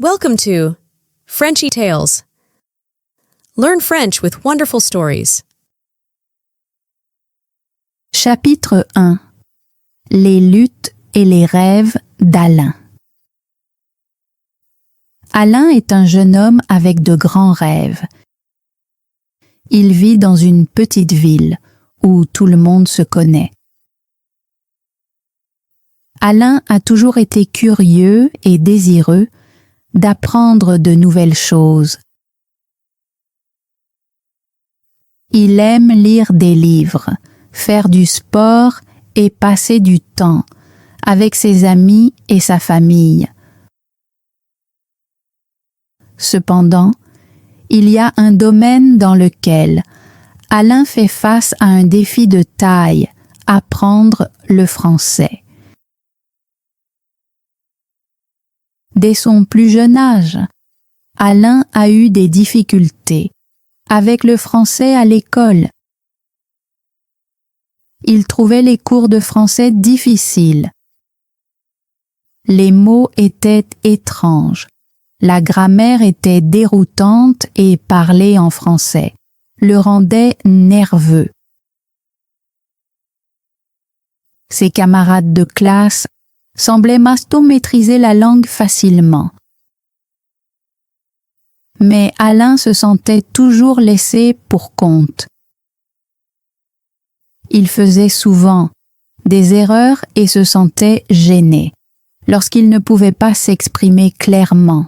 Welcome to Frenchy Tales. Learn French with wonderful stories. Chapitre 1. Les luttes et les rêves d'Alain. Alain est un jeune homme avec de grands rêves. Il vit dans une petite ville où tout le monde se connaît. Alain a toujours été curieux et désireux d'apprendre de nouvelles choses. Il aime lire des livres, faire du sport et passer du temps avec ses amis et sa famille. Cependant, il y a un domaine dans lequel Alain fait face à un défi de taille, apprendre le français. Dès son plus jeune âge, Alain a eu des difficultés avec le français à l'école. Il trouvait les cours de français difficiles. Les mots étaient étranges. La grammaire était déroutante et parler en français le rendait nerveux. Ses camarades de classe semblaient maîtriser la langue facilement. Mais Alain se sentait toujours laissé pour compte. Il faisait souvent des erreurs et se sentait gêné lorsqu'il ne pouvait pas s'exprimer clairement.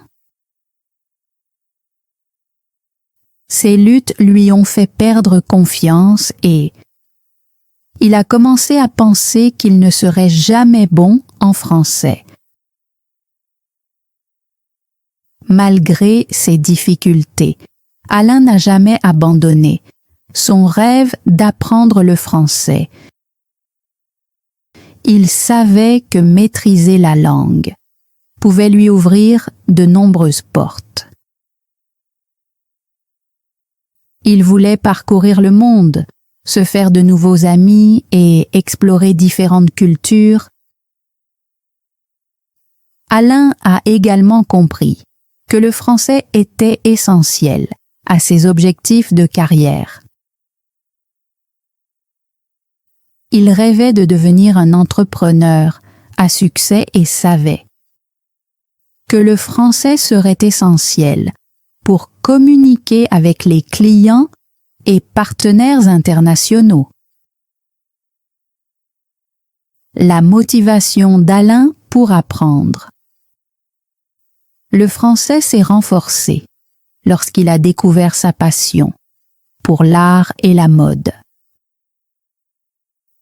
Ces luttes lui ont fait perdre confiance et il a commencé à penser qu'il ne serait jamais bon en français. Malgré ces difficultés, Alain n'a jamais abandonné son rêve d'apprendre le français. Il savait que maîtriser la langue pouvait lui ouvrir de nombreuses portes. Il voulait parcourir le monde, se faire de nouveaux amis et explorer différentes cultures. Alain a également compris que le français était essentiel à ses objectifs de carrière. Il rêvait de devenir un entrepreneur à succès et savait que le français serait essentiel pour communiquer avec les clients et partenaires internationaux. La motivation d'Alain pour apprendre. Le français s'est renforcé lorsqu'il a découvert sa passion pour l'art et la mode.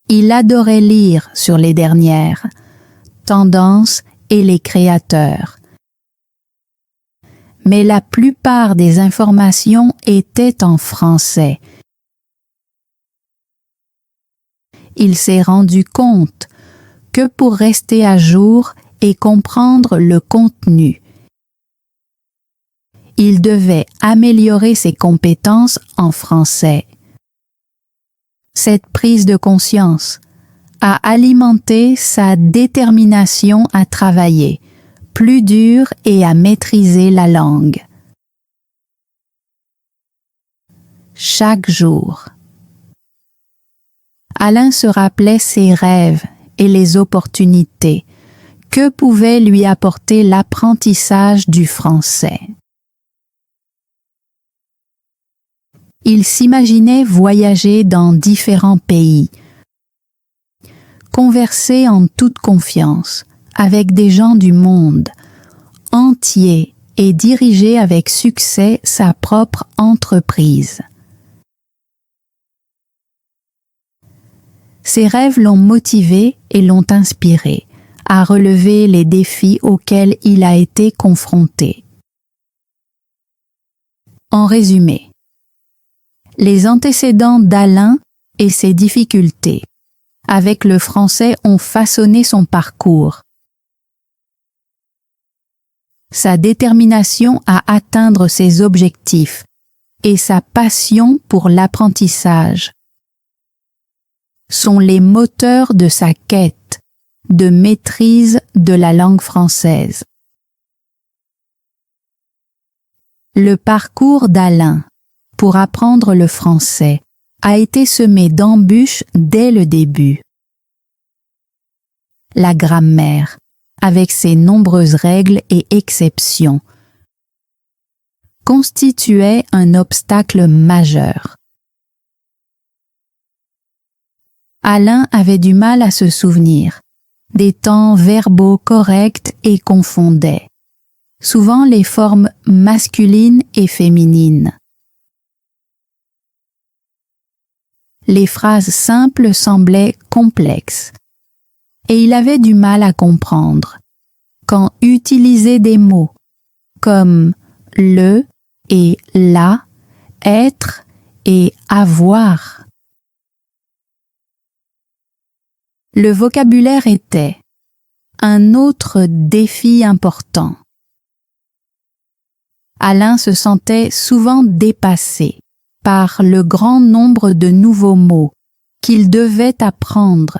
Il adorait lire sur les dernières tendances et les créateurs. Mais la plupart des informations étaient en français. Il s'est rendu compte que pour rester à jour et comprendre le contenu, il devait améliorer ses compétences en français. Cette prise de conscience a alimenté sa détermination à travailler plus dur et à maîtriser la langue. Chaque jour, Alain se rappelait ses rêves et les opportunités que pouvait lui apporter l'apprentissage du français. Il s'imaginait voyager dans différents pays, converser en toute confiance avec des gens du monde entier et diriger avec succès sa propre entreprise. Ses rêves l'ont motivé et l'ont inspiré à relever les défis auxquels il a été confronté. En résumé, les antécédents d'Alain et ses difficultés avec le français ont façonné son parcours. Sa détermination à atteindre ses objectifs et sa passion pour l'apprentissage sont les moteurs de sa quête de maîtrise de la langue française. Le parcours d'Alain pour apprendre le français a été semé d'embûches dès le début. La grammaire, avec ses nombreuses règles et exceptions, constituait un obstacle majeur. Alain avait du mal à se souvenir des temps verbaux corrects et confondait souvent les formes masculines et féminines. Les phrases simples semblaient complexes et il avait du mal à comprendre quand utiliser des mots comme le et la, être et avoir. Le vocabulaire était un autre défi important. Alain se sentait souvent dépassé par le grand nombre de nouveaux mots qu'il devait apprendre.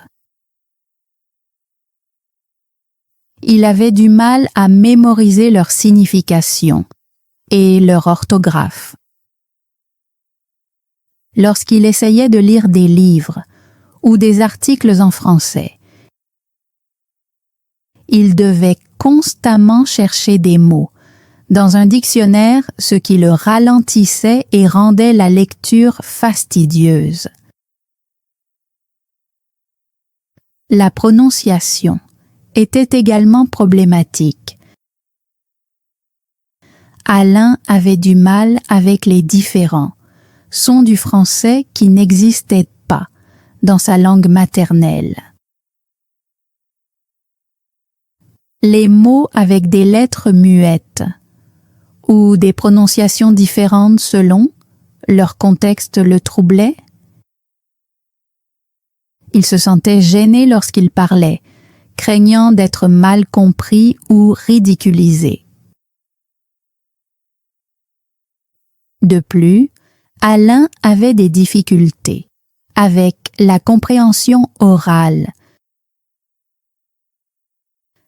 Il avait du mal à mémoriser leur signification et leur orthographe. Lorsqu'il essayait de lire des livres ou des articles en français, il devait constamment chercher des mots dans un dictionnaire, ce qui le ralentissait et rendait la lecture fastidieuse. La prononciation était également problématique. Alain avait du mal avec les différents sons du français qui n'existaient pas dans sa langue maternelle. Les mots avec des lettres muettes ou des prononciations différentes selon leur contexte le troublait. Il se sentait gêné lorsqu'il parlait, craignant d'être mal compris ou ridiculisé. De plus, Alain avait des difficultés avec la compréhension orale.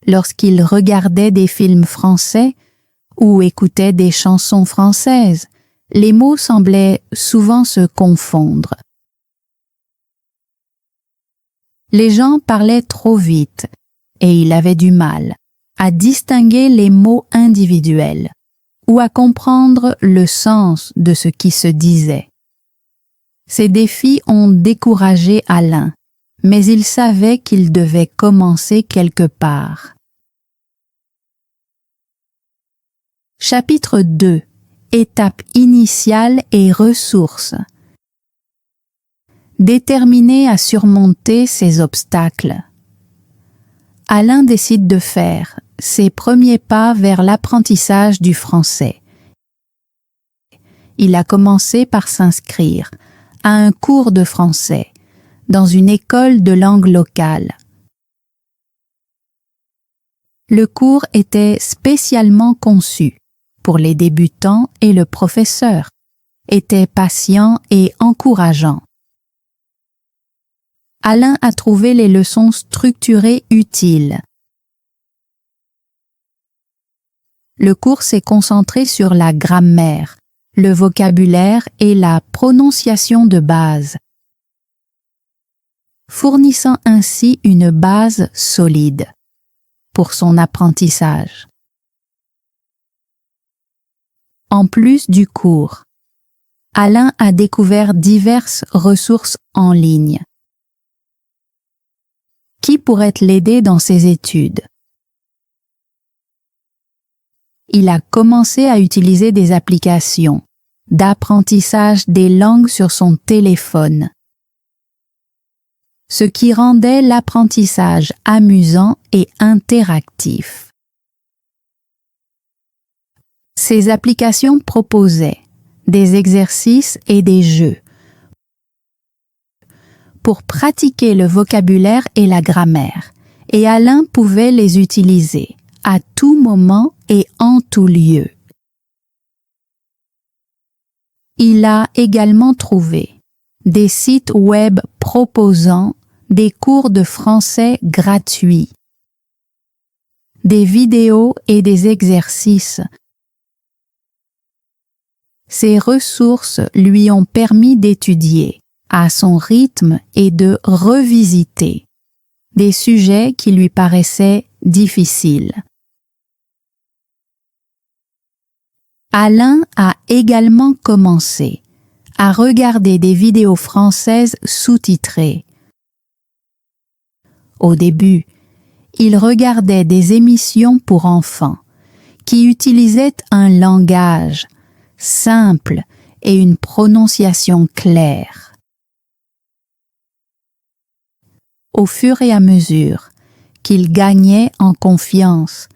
Lorsqu'il regardait des films français ou écoutait des chansons françaises, les mots semblaient souvent se confondre. Les gens parlaient trop vite et il avait du mal à distinguer les mots individuels ou à comprendre le sens de ce qui se disait. Ces défis ont découragé Alain, mais il savait qu'il devait commencer quelque part. Chapitre 2. Étape initiale et ressources. Déterminé à surmonter ces obstacles, Alain décide de faire ses premiers pas vers l'apprentissage du français. Il a commencé par s'inscrire à un cours de français dans une école de langue locale. Le cours était spécialement conçu pour les débutants et le professeur était patient et encourageant. Alain a trouvé les leçons structurées utiles. Le cours s'est concentré sur la grammaire, le vocabulaire et la prononciation de base, fournissant ainsi une base solide pour son apprentissage. En plus du cours, Alain a découvert diverses ressources en ligne qui pourraient l'aider dans ses études. Il a commencé à utiliser des applications d'apprentissage des langues sur son téléphone, ce qui rendait l'apprentissage amusant et interactif. Ces applications proposaient des exercices et des jeux pour pratiquer le vocabulaire et la grammaire, et Alain pouvait les utiliser à tout moment et en tout lieu. Il a également trouvé des sites web proposant des cours de français gratuits, des vidéos et des exercices Ces ressources lui ont permis d'étudier à son rythme et de revisiter des sujets qui lui paraissaient difficiles. Alain a également commencé à regarder des vidéos françaises sous-titrées. Au début, il regardait des émissions pour enfants qui utilisaient un langage simple et une prononciation claire. Au fur et à mesure qu'il gagnait en confiance,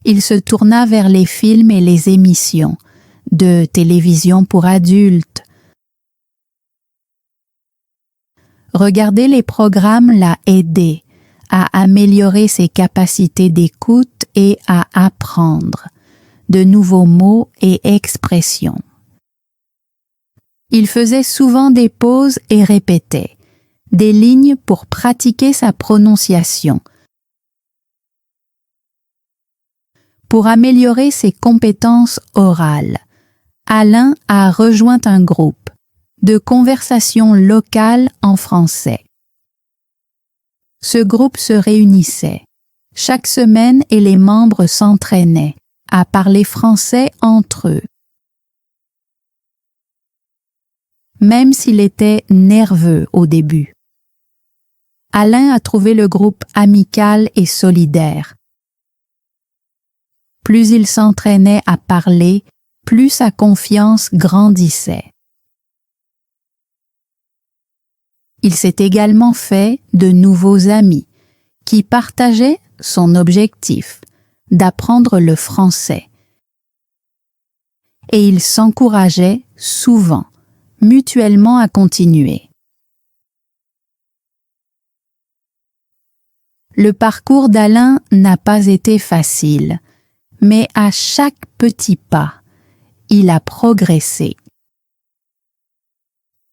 il se tourna vers les films et les émissions de télévision pour adultes. Regarder les programmes l'a aidé à améliorer ses capacités d'écoute et à apprendre de nouveaux mots et expressions. Il faisait souvent des pauses et répétait des lignes pour pratiquer sa prononciation. Pour améliorer ses compétences orales, Alain a rejoint un groupe de conversation locale en français. Ce groupe se réunissait chaque semaine et les membres s'entraînaient à parler français entre eux. Même s'il était nerveux au début, Alain a trouvé le groupe amical et solidaire. Plus il s'entraînait à parler, plus sa confiance grandissait. Il s'est également fait de nouveaux amis qui partageaient son objectif d'apprendre le français. Et ils s'encourageaient souvent, mutuellement à continuer. Le parcours d'Alain n'a pas été facile, mais à chaque petit pas, il a progressé.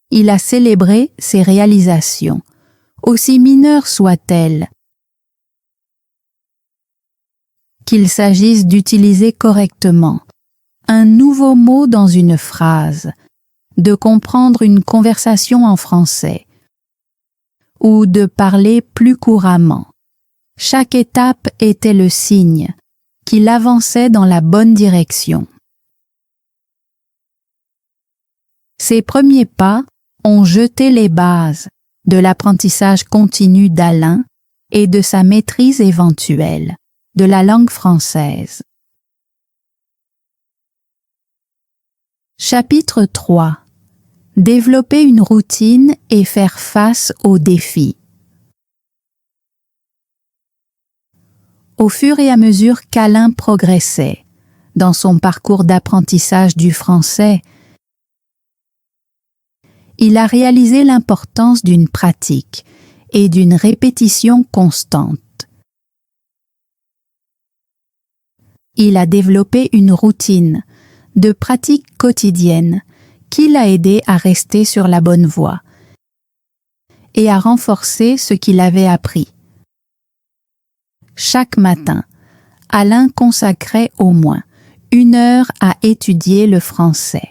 Il a célébré ses réalisations, aussi mineures soient-elles, qu'il s'agisse d'utiliser correctement un nouveau mot dans une phrase, de comprendre une conversation en français ou de parler plus couramment. Chaque étape était le signe qu'il avançait dans la bonne direction. Ses premiers pas ont jeté les bases de l'apprentissage continu d'Alain et de sa maîtrise éventuelle de la langue française. Chapitre 3. Développer une routine et faire face aux défis. Au fur et à mesure qu'Alain progressait dans son parcours d'apprentissage du français, il a réalisé l'importance d'une pratique et d'une répétition constante. Il a développé une routine de pratique quotidienne qui l'a aidé à rester sur la bonne voie et à renforcer ce qu'il avait appris. Chaque matin, Alain consacrait au moins 1 heure à étudier le français.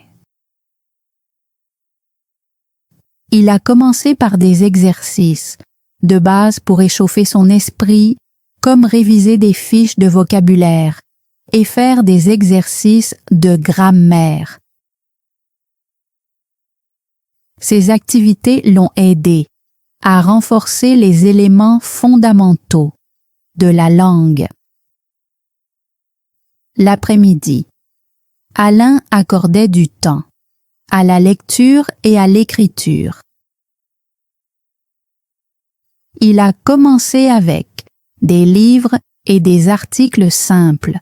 Il a commencé par des exercices de base pour échauffer son esprit, comme réviser des fiches de vocabulaire et faire des exercices de grammaire. Ces activités l'ont aidé à renforcer les éléments fondamentaux de la langue. L'après-midi, Alain accordait du temps à la lecture et à l'écriture. Il a commencé avec des livres et des articles simples,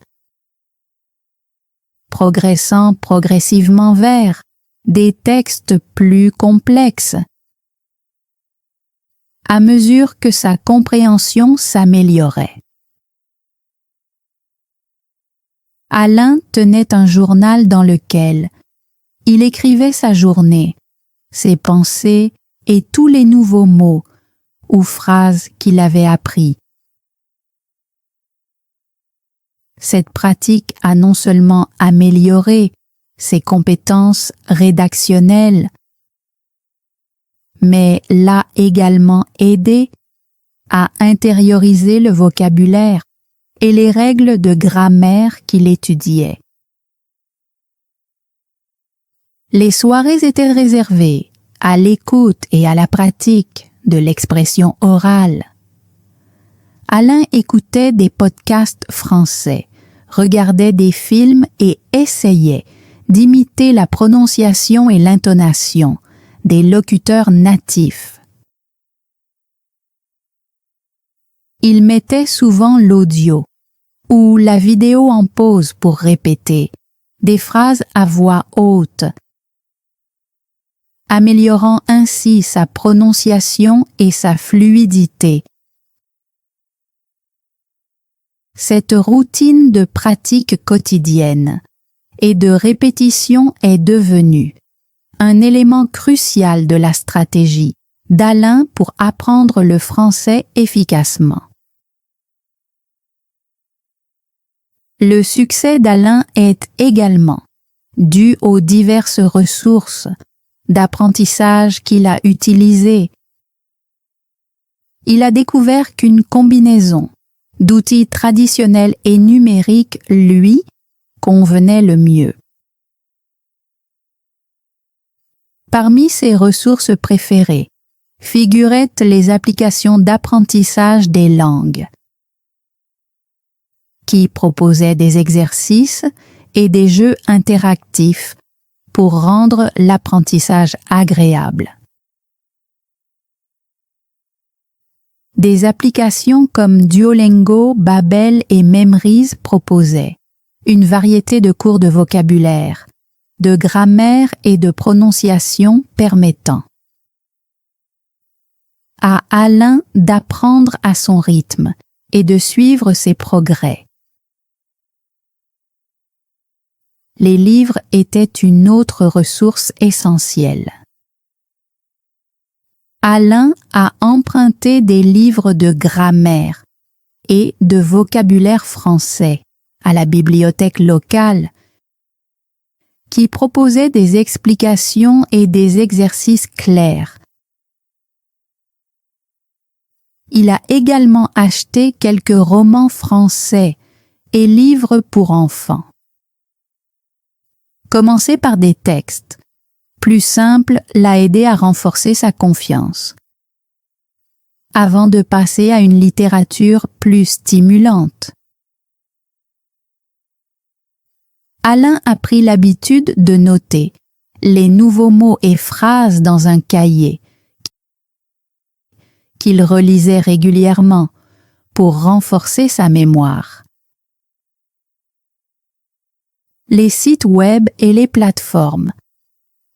progressant progressivement vers des textes plus complexes, à mesure que sa compréhension s'améliorait. Alain tenait un journal dans lequel il écrivait sa journée, ses pensées et tous les nouveaux mots ou phrases qu'il avait appris. Cette pratique a non seulement amélioré ses compétences rédactionnelles, mais l'a également aidé à intérioriser le vocabulaire et les règles de grammaire qu'il étudiait. Les soirées étaient réservées à l'écoute et à la pratique de l'expression orale. Alain écoutait des podcasts français, regardait des films et essayait d'imiter la prononciation et l'intonation des locuteurs natifs. Il mettait souvent l'audio ou la vidéo en pause pour répéter des phrases à voix haute, améliorant ainsi sa prononciation et sa fluidité. Cette routine de pratique quotidienne et de répétition est devenue un élément crucial de la stratégie d'Alain pour apprendre le français efficacement. Le succès d'Alain est également dû aux diverses ressources d'apprentissage qu'il a utilisées. Il a découvert qu'une combinaison d'outils traditionnels et numériques lui convenait le mieux. Parmi ses ressources préférées figuraient les applications d'apprentissage des langues, qui proposaient des exercices et des jeux interactifs pour rendre l'apprentissage agréable. Des applications comme Duolingo, Babbel et Memrise proposaient une variété de cours de vocabulaire, de grammaire et de prononciation permettant à Alain d'apprendre à son rythme et de suivre ses progrès. Les livres étaient une autre ressource essentielle. Alain a emprunté des livres de grammaire et de vocabulaire français à la bibliothèque locale qui proposaient des explications et des exercices clairs. Il a également acheté quelques romans français et livres pour enfants. Commencer par des textes plus simples l'a aidé à renforcer sa confiance, avant de passer à une littérature plus stimulante. Alain a pris l'habitude de noter les nouveaux mots et phrases dans un cahier qu'il relisait régulièrement pour renforcer sa mémoire. Les sites web et les plateformes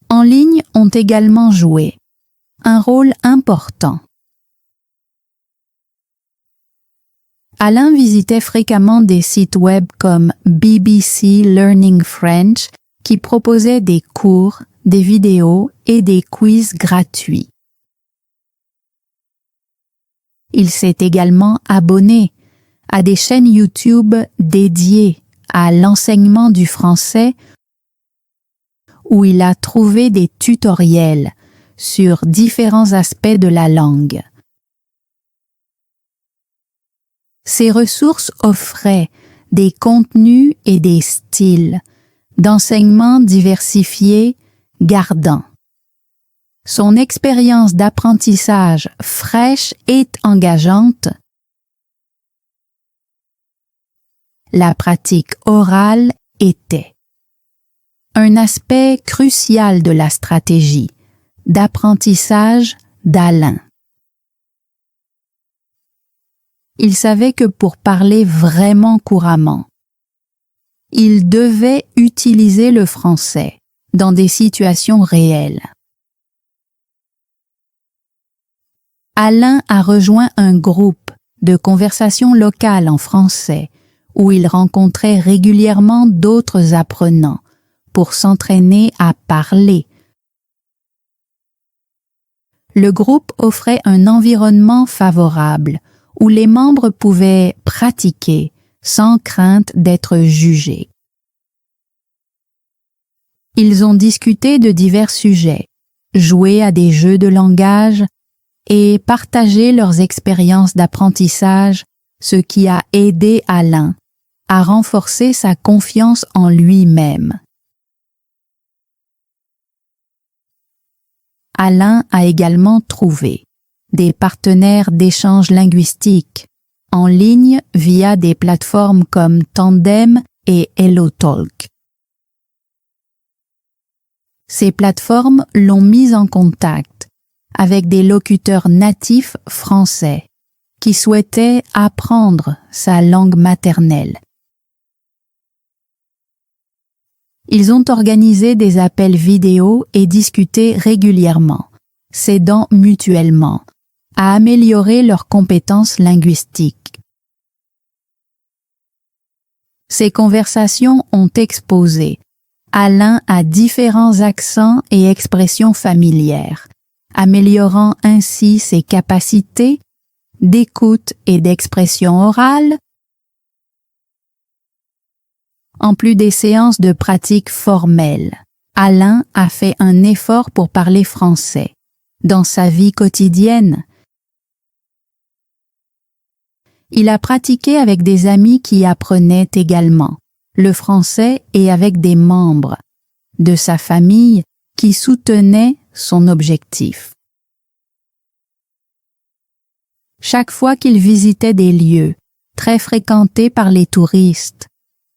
en ligne ont également joué un rôle important. Alain visitait fréquemment des sites web comme BBC Learning French qui proposaient des cours, des vidéos et des quiz gratuits. Il s'est également abonné à des chaînes YouTube dédiées à l'enseignement du français où il a trouvé des tutoriels sur différents aspects de la langue. Ces ressources offraient des contenus et des styles d'enseignement diversifiés, gardant son expérience d'apprentissage fraîche et engageante. La pratique orale était un aspect crucial de la stratégie d'apprentissage d'Alain. Il savait que pour parler vraiment couramment, il devait utiliser le français dans des situations réelles. Alain a rejoint un groupe de conversation locale en français où il rencontrait régulièrement d'autres apprenants pour s'entraîner à parler. Le groupe offrait un environnement favorable où les membres pouvaient pratiquer sans crainte d'être jugés. Ils ont discuté de divers sujets, joué à des jeux de langage et partagé leurs expériences d'apprentissage, ce qui a aidé Alain à renforcer sa confiance en lui-même. Alain a également trouvé des partenaires d'échange linguistique en ligne via des plateformes comme Tandem et HelloTalk. Ces plateformes l'ont mis en contact avec des locuteurs natifs français qui souhaitaient apprendre sa langue maternelle. Ils ont organisé des appels vidéo et discuté régulièrement, s'aidant mutuellement à améliorer leurs compétences linguistiques. Ces conversations ont exposé Alain à différents accents et expressions familières, améliorant ainsi ses capacités d'écoute et d'expression orale, en plus des séances de pratique formelles. Alain a fait un effort pour parler français. Dans sa vie quotidienne, il a pratiqué avec des amis qui apprenaient également le français et avec des membres de sa famille qui soutenaient son objectif. Chaque fois qu'il visitait des lieux très fréquentés par les touristes,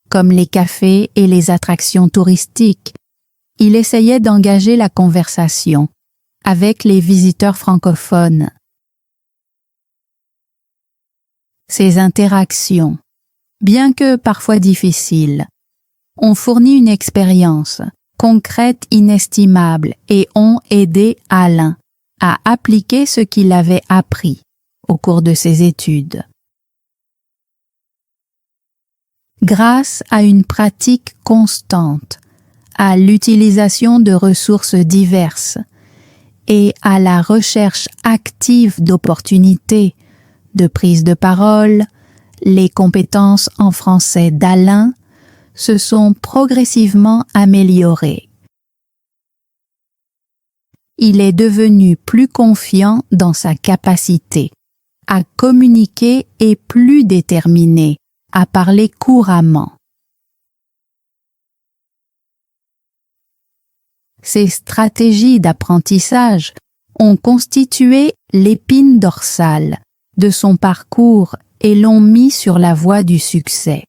comme les cafés et les attractions touristiques, il essayait d'engager la conversation avec les visiteurs francophones. Ces interactions, bien que parfois difficiles, ont fourni une expérience concrète inestimable et ont aidé Alain à appliquer ce qu'il avait appris au cours de ses études. Grâce à une pratique constante, à l'utilisation de ressources diverses et à la recherche active d'opportunités, de prise de parole, les compétences en français d'Alain se sont progressivement améliorées. Il est devenu plus confiant dans sa capacité à communiquer et plus déterminé à parler couramment. Ces stratégies d'apprentissage ont constitué l'épine dorsale de son parcours et l'ont mis sur la voie du succès.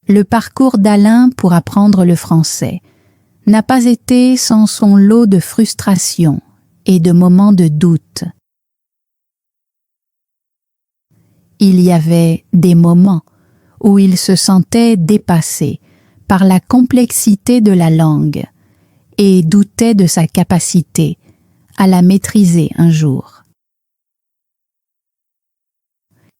Le parcours d'Alain pour apprendre le français n'a pas été sans son lot de frustration et de moments de doute. Il y avait des moments où il se sentait dépassé par la complexité de la langue et doutait de sa capacité à la maîtriser un jour.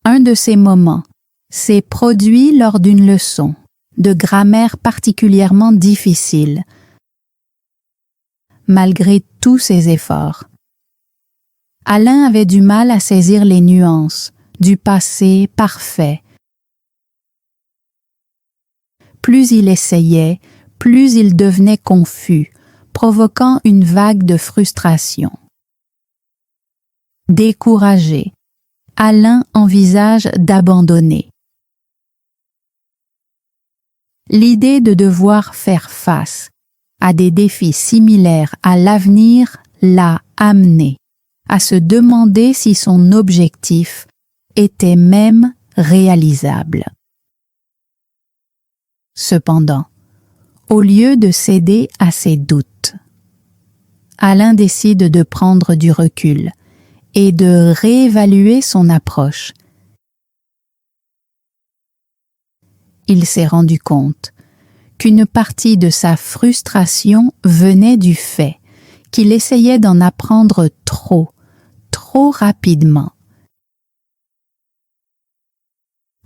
Un de ces moments s'est produit lors d'une leçon de grammaire particulièrement difficile, malgré tous ses efforts. Alain avait du mal à saisir les nuances du passé parfait. Plus il essayait, plus il devenait confus, provoquant une vague de frustration. Découragé, Alain envisage d'abandonner. L'idée de devoir faire face à des défis similaires à l'avenir l'a amené à se demander si son objectif était même réalisable. Cependant, au lieu de céder à ses doutes, Alain décide de prendre du recul et de réévaluer son approche. Il s'est rendu compte qu'une partie de sa frustration venait du fait qu'il essayait d'en apprendre trop rapidement.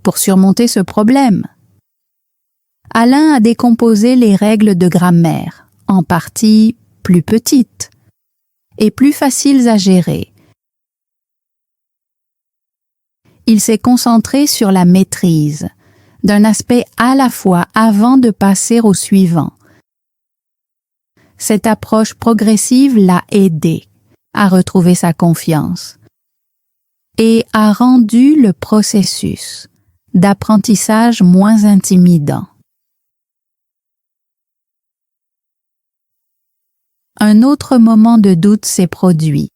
Pour surmonter ce problème, Alain a décomposé les règles de grammaire en parties plus petites et plus faciles à gérer. Il s'est concentré sur la maîtrise d'un aspect à la fois avant de passer au suivant. Cette approche progressive l'a aidé à retrouver sa confiance et a rendu le processus d'apprentissage moins intimidant. Un autre moment de doute s'est produit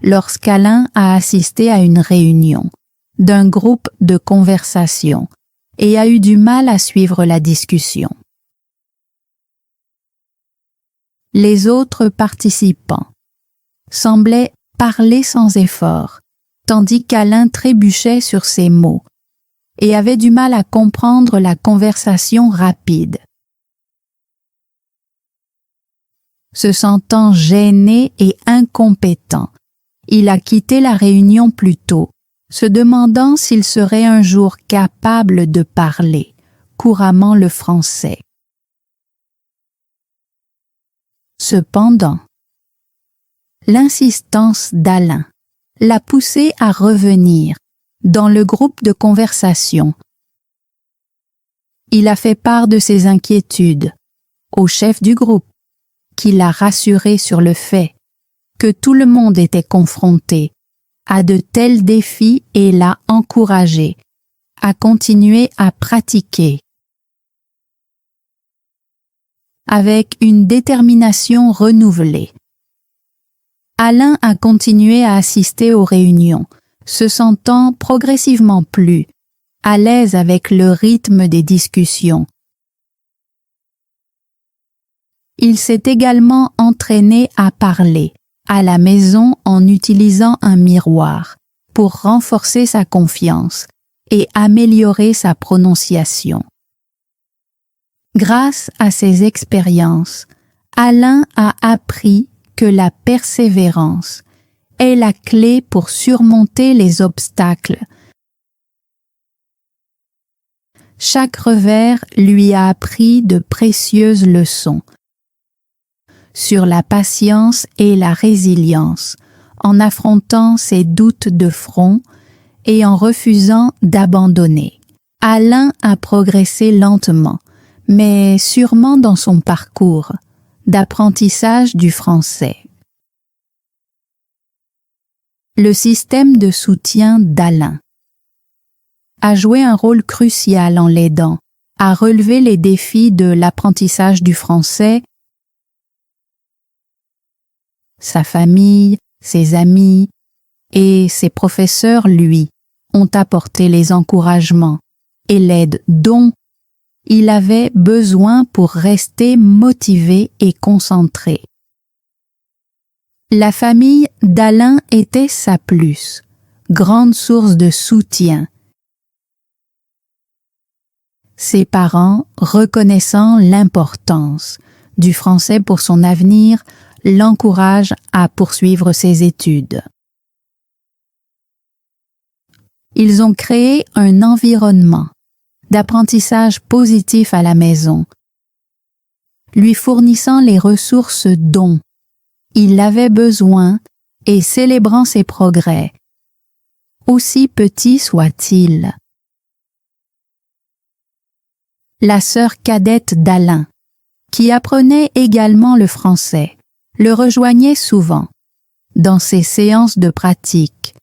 lorsqu'Alain a assisté à une réunion d'un groupe de conversation et a eu du mal à suivre la discussion. Les autres participants semblaient parler sans effort, tandis qu'Alain trébuchait sur ses mots et avait du mal à comprendre la conversation rapide. Se sentant gêné et incompétent, il a quitté la réunion plus tôt, se demandant s'il serait un jour capable de parler couramment le français. Cependant, l'insistance d'Alain l'a poussé à revenir dans le groupe de conversation. Il a fait part de ses inquiétudes au chef du groupe, qui l'a rassuré sur le fait que tout le monde était confronté à de tels défis et l'a encouragé à continuer à pratiquer. Avec une détermination renouvelée, Alain a continué à assister aux réunions, se sentant progressivement plus à l'aise avec le rythme des discussions. Il s'est également entraîné à parler à la maison en utilisant un miroir pour renforcer sa confiance et améliorer sa prononciation. Grâce à ces expériences, Alain a appris que la persévérance est la clé pour surmonter les obstacles. Chaque revers lui a appris de précieuses leçons sur la patience et la résilience, en affrontant ses doutes de front et en refusant d'abandonner. Alain a progressé lentement, mais sûrement dans son parcours d'apprentissage du français. Le système de soutien d'Alain a joué un rôle crucial en l'aidant à relever les défis de l'apprentissage du français. Sa famille, ses amis et ses professeurs, lui, ont apporté les encouragements et l'aide dont il avait besoin pour rester motivé et concentré. La famille d'Alain était sa plus grande source de soutien. Ses parents, reconnaissant l'importance du français pour son avenir, l'encouragent à poursuivre ses études. Ils ont créé un environnement d'apprentissage positif à la maison, lui fournissant les ressources dont il avait besoin et célébrant ses progrès, aussi petits soient-ils. La sœur cadette d'Alain, qui apprenait également le français, le rejoignait souvent dans ses séances de pratique.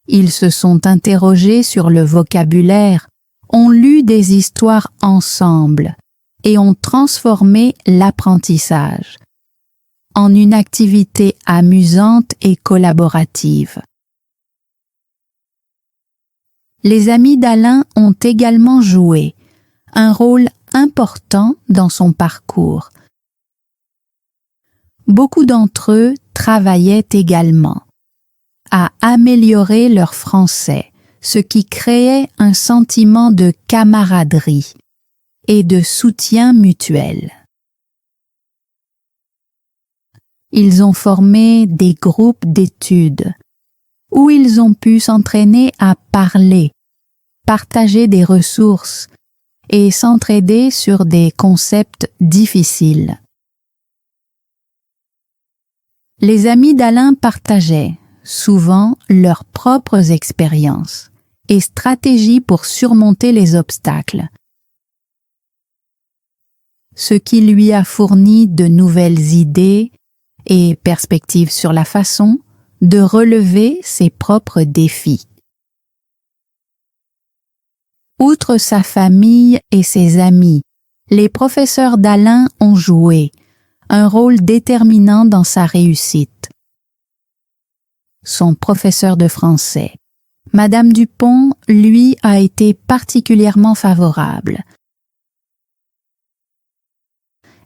Ils se sont interrogés sur le vocabulaire, ont lu des histoires ensemble et ont transformé l'apprentissage en une activité amusante et collaborative. Les amis d'Alain ont également joué un rôle important dans son parcours. Beaucoup d'entre eux travaillaient également à améliorer leur français, ce qui créait un sentiment de camaraderie et de soutien mutuel. Ils ont formé des groupes d'études où ils ont pu s'entraîner à parler, partager des ressources et s'entraider sur des concepts difficiles. Les amis d'Alain partageaient souvent leurs propres expériences et stratégies pour surmonter les obstacles, ce qui lui a fourni de nouvelles idées et perspectives sur la façon de relever ses propres défis. Outre sa famille et ses amis, les professeurs d'Alain ont joué un rôle déterminant dans sa réussite. Son professeur de français, Madame Dupont, lui, a été particulièrement favorable.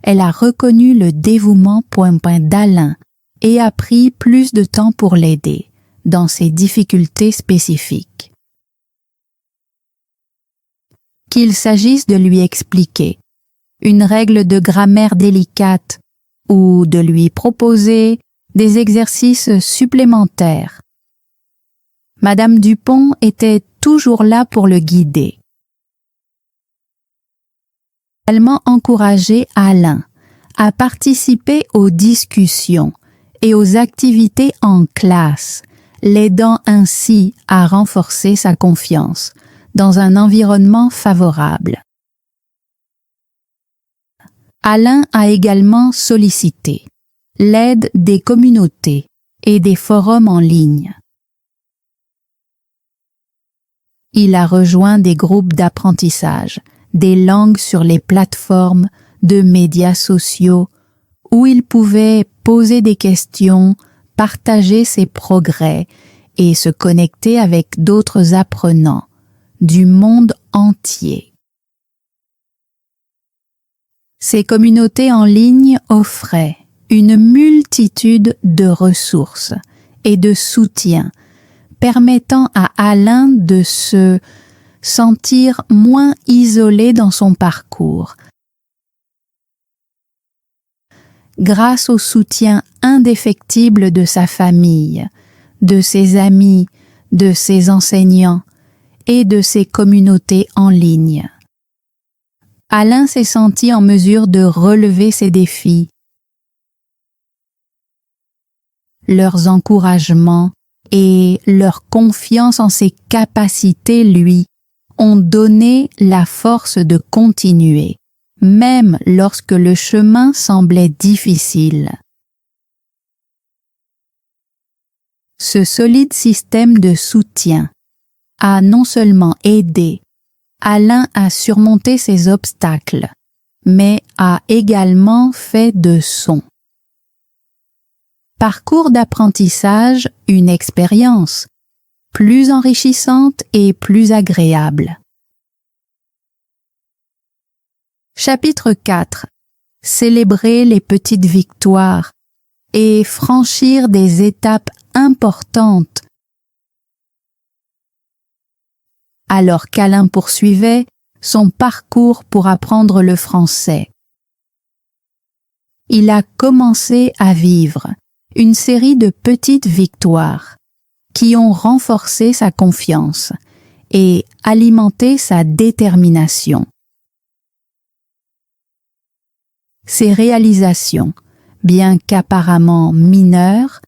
Elle a reconnu le dévouement d'Alain et a pris plus de temps pour l'aider dans ses difficultés spécifiques. Qu'il s'agisse de lui expliquer une règle de grammaire délicate ou de lui proposer des exercices supplémentaires. Madame Dupont était toujours là pour le guider. Elle a également encouragé Alain à participer aux discussions et aux activités en classe, l'aidant ainsi à renforcer sa confiance dans un environnement favorable. Alain a également sollicité l'aide des communautés et des forums en ligne. Il a rejoint des groupes d'apprentissage des langues sur les plateformes de médias sociaux où il pouvait poser des questions, partager ses progrès et se connecter avec d'autres apprenants du monde entier. Ces communautés en ligne offraient une multitude de ressources et de soutien permettant à Alain de se sentir moins isolé dans son parcours. Grâce au soutien indéfectible de sa famille, de ses amis, de ses enseignants et de ses communautés en ligne, Alain s'est senti en mesure de relever ces défis. Leurs encouragements et leur confiance en ses capacités, lui, ont donné la force de continuer, même lorsque le chemin semblait difficile. Ce solide système de soutien a non seulement aidé Alain à surmonter ses obstacles, mais a également fait de son parcours d'apprentissage une expérience plus enrichissante et plus agréable. Chapitre 4. Célébrer les petites victoires et franchir des étapes importantes. Alors qu'Alain poursuivait son parcours pour apprendre le français, il a commencé à vivre une série de petites victoires qui ont renforcé sa confiance et alimenté sa détermination. Ces réalisations, bien qu'apparemment mineures,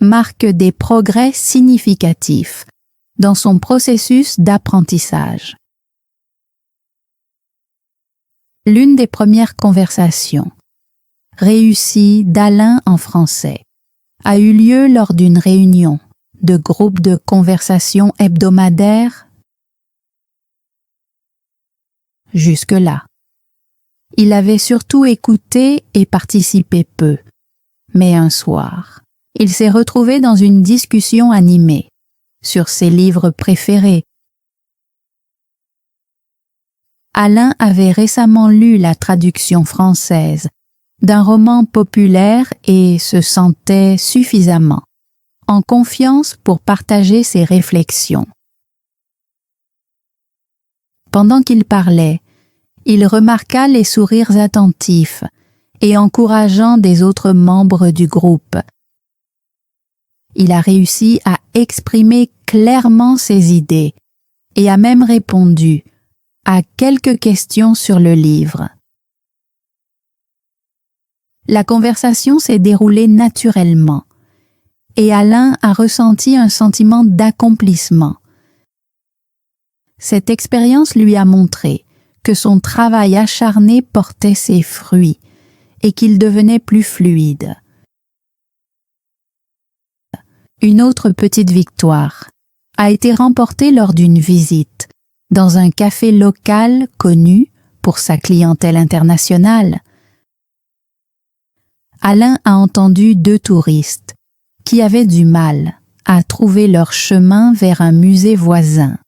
marquent des progrès significatifs dans son processus d'apprentissage. L'une des premières conversations réussies d'Alain en français a eu lieu lors d'une réunion de groupe de conversation hebdomadaire. Jusque-là, il avait surtout écouté et participé peu, mais un soir, il s'est retrouvé dans une discussion animée sur ses livres préférés. Alain avait récemment lu la traduction française d'un roman populaire et se sentait suffisamment en confiance pour partager ses réflexions. Pendant qu'il parlait, il remarqua les sourires attentifs et encourageants des autres membres du groupe. Il a réussi à exprimer clairement ses idées et a même répondu à quelques questions sur le livre. La conversation s'est déroulée naturellement et Alain a ressenti un sentiment d'accomplissement Cette expérience lui a montré que son travail acharné portait ses fruits et qu'il devenait plus fluide. Une autre petite victoire a été remportée lors d'une visite dans un café local connu pour sa clientèle internationale. Alain a entendu 2 touristes qui avaient du mal à trouver leur chemin vers un musée voisin.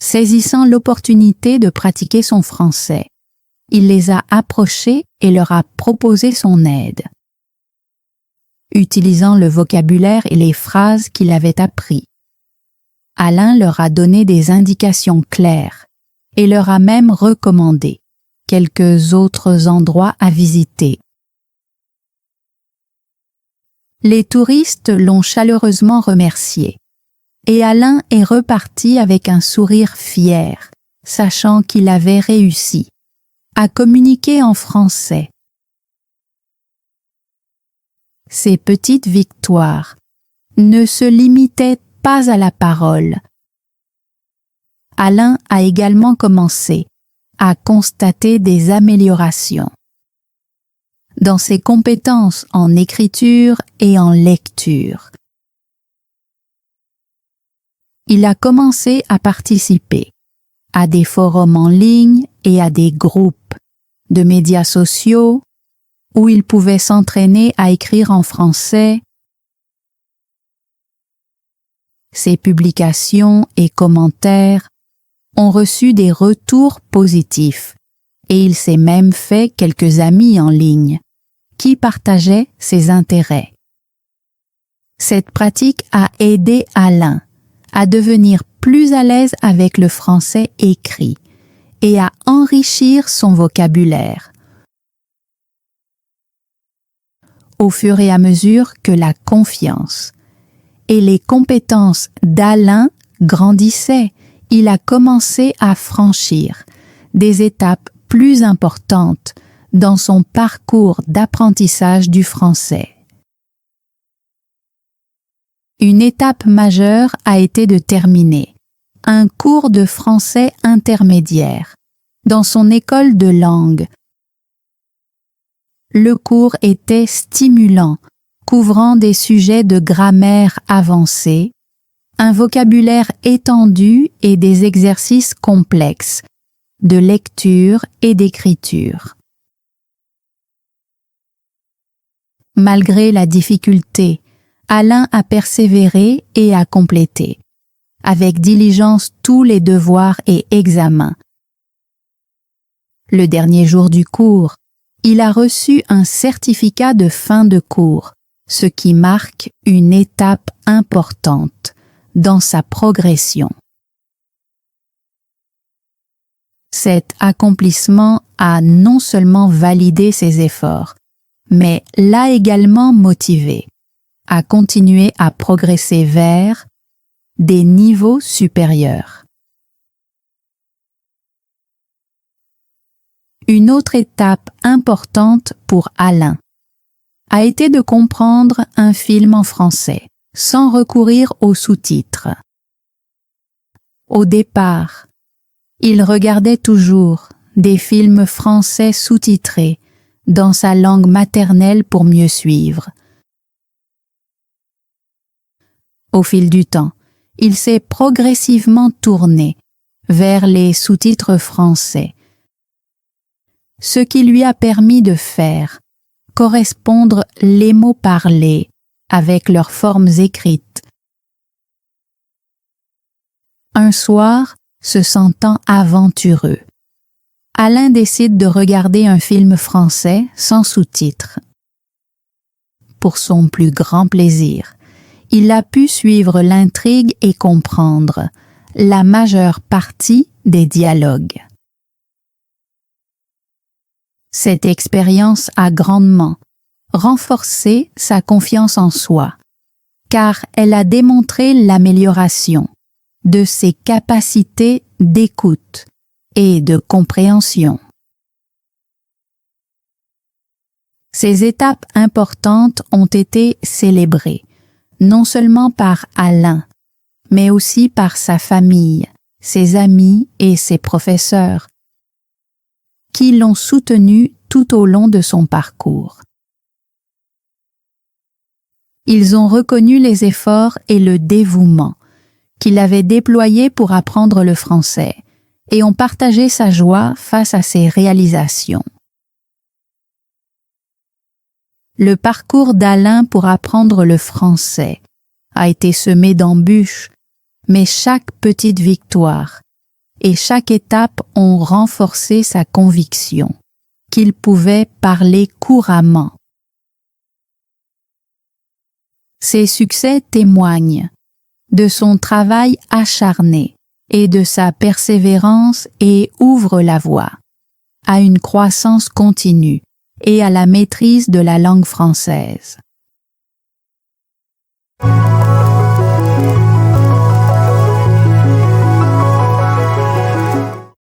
Saisissant l'opportunité de pratiquer son français, il les a approchés et leur a proposé son aide. Utilisant le vocabulaire et les phrases qu'il avait appris, Alain leur a donné des indications claires et leur a même recommandé quelques autres endroits à visiter. Les touristes l'ont chaleureusement remercié et Alain est reparti avec un sourire fier, sachant qu'il avait réussi à communiquer en français. Ces petites victoires ne se limitaient pas à la parole. Alain a également commencé à constater des améliorations dans ses compétences en écriture et en lecture. Il a commencé à participer à des forums en ligne et à des groupes de médias sociaux où il pouvait s'entraîner à écrire en français. Ses publications et commentaires ont reçu des retours positifs et il s'est même fait quelques amis en ligne qui partageaient ses intérêts. Cette pratique a aidé Alain à devenir plus à l'aise avec le français écrit et à enrichir son vocabulaire. Au fur et à mesure que la confiance et les compétences d'Alain grandissaient, il a commencé à franchir des étapes plus importantes dans son parcours d'apprentissage du français. Une étape majeure a été de terminer un cours de français intermédiaire dans son école de langue. Le cours était stimulant, couvrant des sujets de grammaire avancée, un vocabulaire étendu et des exercices complexes de lecture et d'écriture. Malgré la difficulté, Alain a persévéré et a complété, avec diligence, tous les devoirs et examens. Le dernier jour du cours, il a reçu un certificat de fin de cours, ce qui marque une étape importante dans sa progression. Cet accomplissement a non seulement validé ses efforts, mais l'a également motivé à continuer à progresser vers des niveaux supérieurs. Une autre étape importante pour Alain a été de comprendre un film en français sans recourir aux sous-titres. Au départ, il regardait toujours des films français sous-titrés dans sa langue maternelle pour mieux suivre. Au fil du temps, il s'est progressivement tourné vers les sous-titres français, ce qui lui a permis de faire correspondre les mots parlés avec leurs formes écrites. Un soir, se sentant aventureux, Alain décide de regarder un film français sans sous-titres. Pour son plus grand plaisir, il a pu suivre l'intrigue et comprendre la majeure partie des dialogues. Cette expérience a grandement renforcé sa confiance en soi, car elle a démontré l'amélioration de ses capacités d'écoute et de compréhension. Ces étapes importantes ont été célébrées non seulement par Alain, mais aussi par sa famille, ses amis et ses professeurs, qui l'ont soutenu tout au long de son parcours. Ils ont reconnu les efforts et le dévouement qu'il avait déployés pour apprendre le français et ont partagé sa joie face à ses réalisations. Le parcours d'Alain pour apprendre le français a été semé d'embûches, mais chaque petite victoire et chaque étape ont renforcé sa conviction qu'il pouvait parler couramment. Ses succès témoignent de son travail acharné et de sa persévérance et ouvrent la voie à une croissance continue et à la maîtrise de la langue française.